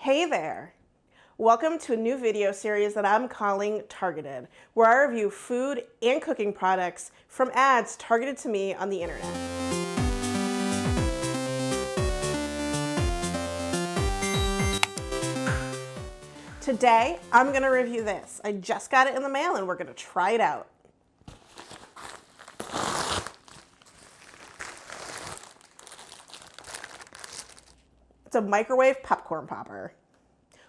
Hey there! Welcome to a new video series that I'm calling Targeted, where I review food and cooking products from ads targeted to me on the internet. Today, I'm going to review this. I just got it in the mail and we're going to try it out. It's a microwave popcorn popper.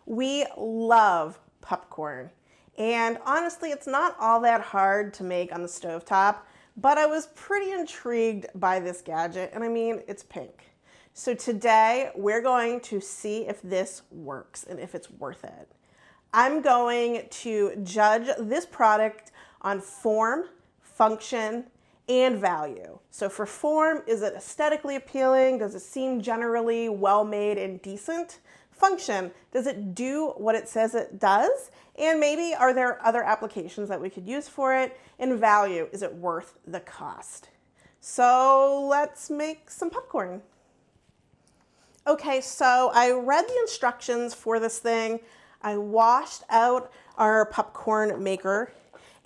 We love popcorn, and honestly, it's not all that hard to make on the stovetop, but I was pretty intrigued by this gadget, and I mean, it's pink. So today, we're going to see if this works and if it's worth it. I'm going to judge this product on form, function, and value. So for form, is it aesthetically appealing? Does it seem generally well-made and decent? Function, does it do what it says it does? And maybe are there other applications that we could use for it? And value, is it worth the cost? So let's make some popcorn. Okay, so I read the instructions for this thing. I washed out our popcorn maker,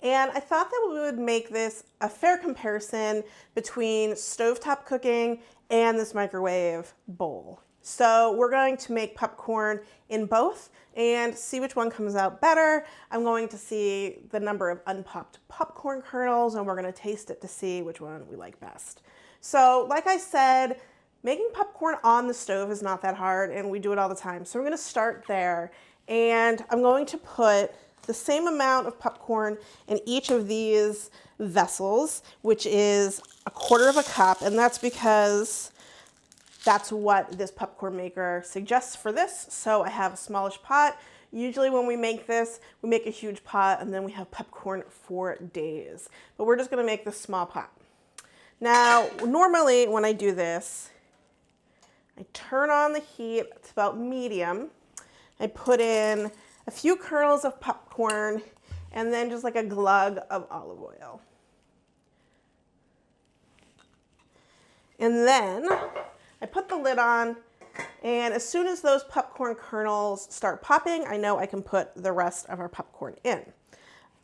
and I thought that we would make this a fair comparison between stovetop cooking and this microwave bowl. So we're going to make popcorn in both and see which one comes out better. I'm going to see the number of unpopped popcorn kernels, and we're going to taste it to see which one we like best. So like I said, making popcorn on the stove is not that hard, and we do it all the time. So we're going to start there, and I'm going to put the same amount of popcorn in each of these vessels, which is 1/4 cup, and that's because that's what this popcorn maker suggests for this. So I have a smallish pot. Usually when we make this, we make a huge pot and then we have popcorn for days. But we're just gonna make this small pot. Now, normally when I do this, I turn on the heat, it's about medium. I put in a few kernels of popcorn and then just like a glug of olive oil. And then I put the lid on, and as soon as those popcorn kernels start popping, I know I can put the rest of our popcorn in.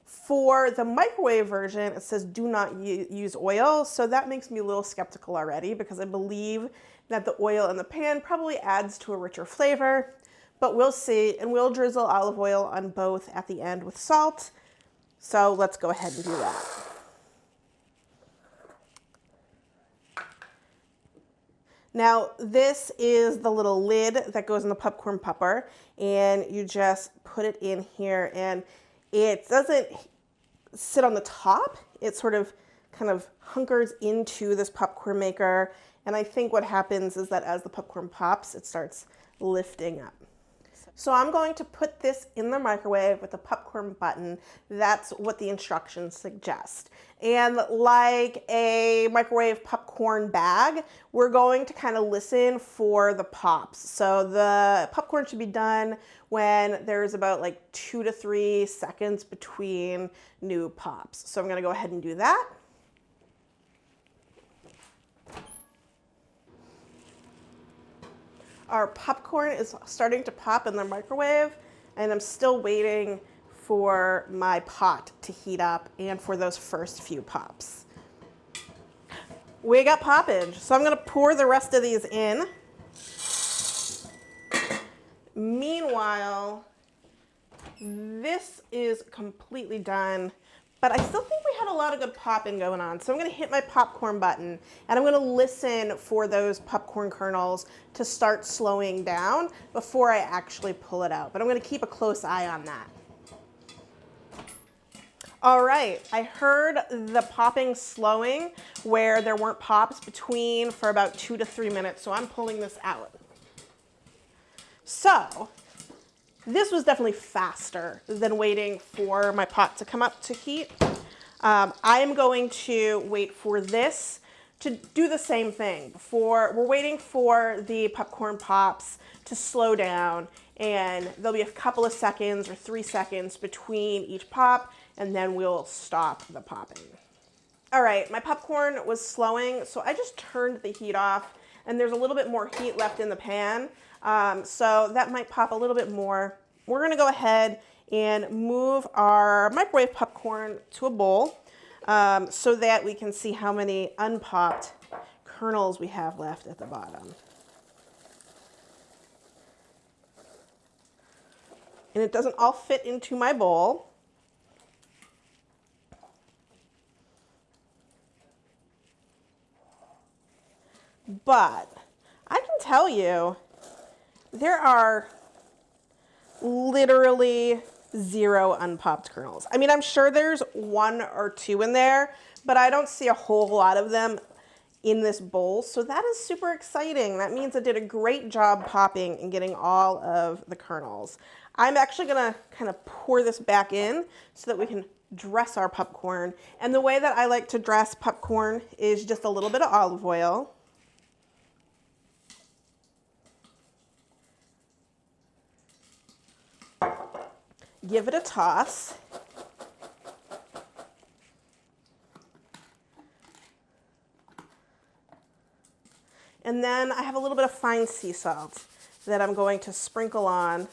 For the microwave version, it says do not use oil, so that makes me a little skeptical already because I believe that the oil in the pan probably adds to a richer flavor, but we'll see, and we'll drizzle olive oil on both at the end with salt. So let's go ahead and do that. Now, this is the little lid that goes in the popcorn popper, and you just put it in here, and it doesn't sit on the top. It sort of kind of hunkers into this popcorn maker, and I think what happens is that as the popcorn pops, it starts lifting up. So I'm going to put this in the microwave with the popcorn button. That's what the instructions suggest. And like a microwave popcorn bag, we're going to kind of listen for the pops. So the popcorn should be done when there's about like 2 to 3 seconds between new pops. So I'm going to go ahead and do that. Our popcorn is starting to pop in the microwave, and I'm still waiting for my pot to heat up and for those first few pops. We got poppage, so I'm gonna pour the rest of these in. Meanwhile, this is completely done, but I still think we had a lot of good popping going on. So I'm gonna hit my popcorn button, and I'm gonna listen for those popcorn kernels to start slowing down before I actually pull it out. But I'm gonna keep a close eye on that. All right, I heard the popping slowing where there weren't pops between for about 2 to 3 minutes, so I'm pulling this out. So this was definitely faster than waiting for my pot to come up to heat. I am going to wait for this to do the same thing. We're waiting for the popcorn pops to slow down, and there'll be a couple of seconds or 3 seconds between each pop, and then we'll stop the popping. All right, my popcorn was slowing, so I just turned the heat off, and there's a little bit more heat left in the pan. So that might pop a little bit more. We're gonna go ahead and move our microwave popcorn to a bowl so that we can see how many unpopped kernels we have left at the bottom. And it doesn't all fit into my bowl. But I can tell you, there are literally 0 unpopped kernels. I mean, I'm sure there's 1 or 2 in there, but I don't see a whole lot of them in this bowl. So that is super exciting. That means I did a great job popping and getting all of the kernels. I'm actually gonna kind of pour this back in so that we can dress our popcorn. And the way that I like to dress popcorn is just a little bit of olive oil. Give it a toss. And then I have a little bit of fine sea salt that I'm going to sprinkle on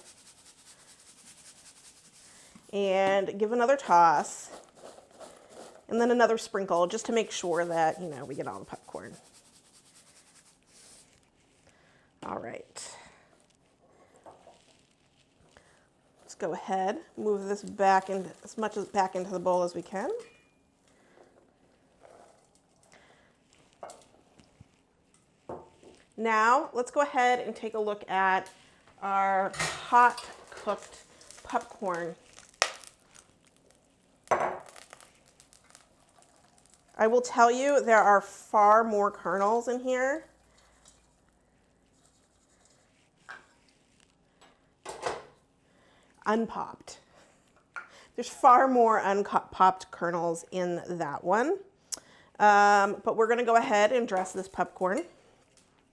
and give another toss. And then another sprinkle just to make sure that, you know, we get all the popcorn. All right. Let's go ahead, move this back into as much as back into the bowl as we can. Now, let's go ahead and take a look at our hot cooked popcorn. I will tell you, there are far more kernels in here. Unpopped. There's far more unpopped kernels in that one. But we're gonna go ahead and dress this popcorn.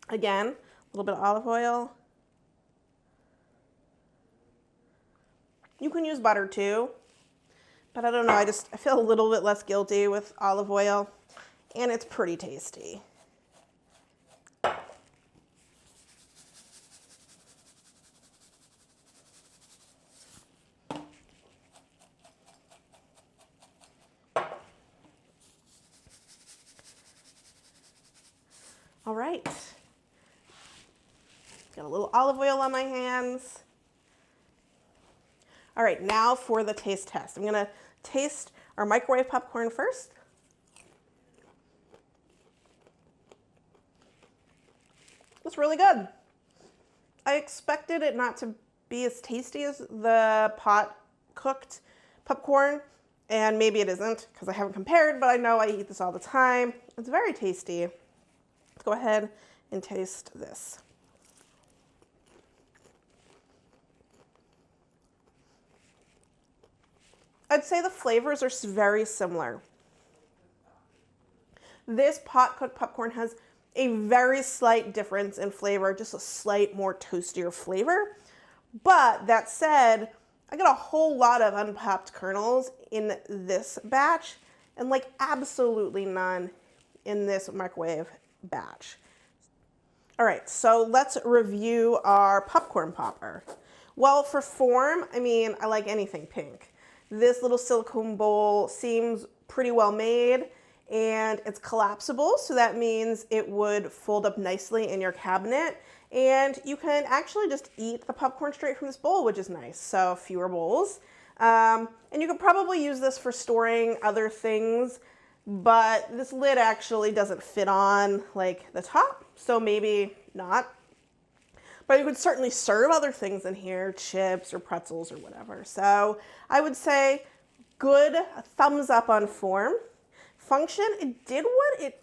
Again, a little bit of olive oil. You can use butter too, but I don't know, I feel a little bit less guilty with olive oil, and it's pretty tasty. All right, got a little olive oil on my hands. All right, now for the taste test. I'm gonna taste our microwave popcorn first. It's really good. I expected it not to be as tasty as the pot cooked popcorn, and maybe it isn't because I haven't compared, but I know I eat this all the time. It's very tasty. Let's go ahead and taste this. I'd say the flavors are very similar. This pot-cooked popcorn has a very slight difference in flavor, just a slight more toastier flavor. But that said, I got a whole lot of unpopped kernels in this batch and like absolutely none in this microwave batch. All right, so let's review our popcorn popper. Well, for form, I mean, I like anything pink. This little silicone bowl seems pretty well made, and it's collapsible, so that means it would fold up nicely in your cabinet, and you can actually just eat the popcorn straight from this bowl, which is nice, so fewer bowls. And you could probably use this for storing other things, but this lid actually doesn't fit on like the top, so maybe not. But you could certainly serve other things in here, chips or pretzels or whatever. So I would say good, a thumbs up on form. Function, it did what it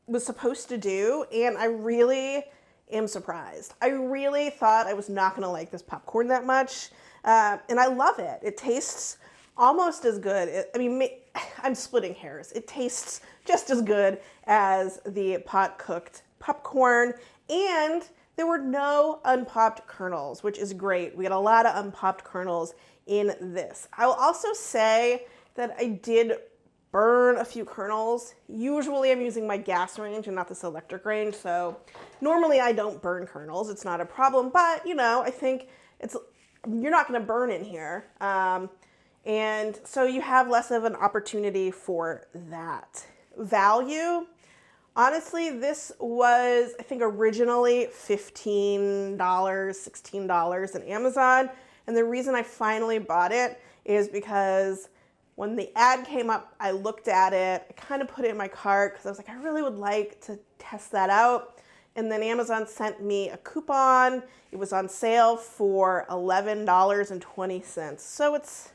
was supposed to do, and I really am surprised. I really thought I was not gonna like this popcorn that much, and I love it. It tastes almost as good. I mean, I'm splitting hairs. It tastes just as good as the pot-cooked popcorn, and there were no unpopped kernels, which is great. We got a lot of unpopped kernels in this. I will also say that I did burn a few kernels. Usually I'm using my gas range and not this electric range, so normally I don't burn kernels. It's not a problem, but you know, I think you're not going to burn in here. And so you have less of an opportunity for that. Value, honestly, this was, I think, originally $15, $16 on Amazon. And the reason I finally bought it is because when the ad came up, I looked at it, I kind of put it in my cart because I was like, I really would like to test that out. And then Amazon sent me a coupon. It was on sale for $11.20. So it's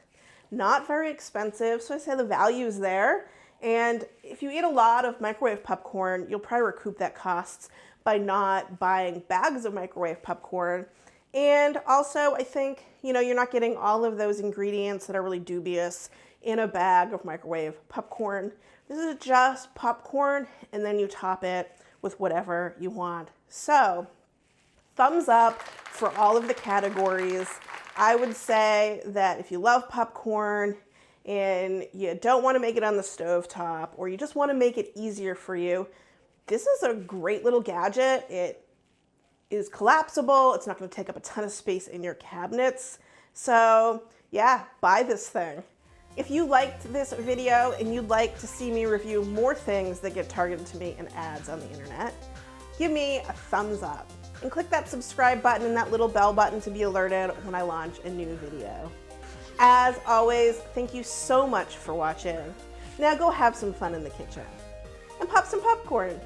not very expensive. So I say the value is there. And if you eat a lot of microwave popcorn, you'll probably recoup that cost by not buying bags of microwave popcorn. And also, I think, you know, you're not getting all of those ingredients that are really dubious in a bag of microwave popcorn. This is just popcorn, and then you top it with whatever you want. So, thumbs up for all of the categories. I would say that if you love popcorn and you don't want to make it on the stovetop, or you just want to make it easier for you, this is a great little gadget. It is collapsible. It's not going to take up a ton of space in your cabinets. So yeah, buy this thing. If you liked this video and you'd like to see me review more things that get targeted to me in ads on the internet, give me a thumbs up and click that subscribe button and that little bell button to be alerted when I launch a new video. As always, thank you so much for watching. Now go have some fun in the kitchen and pop some popcorn.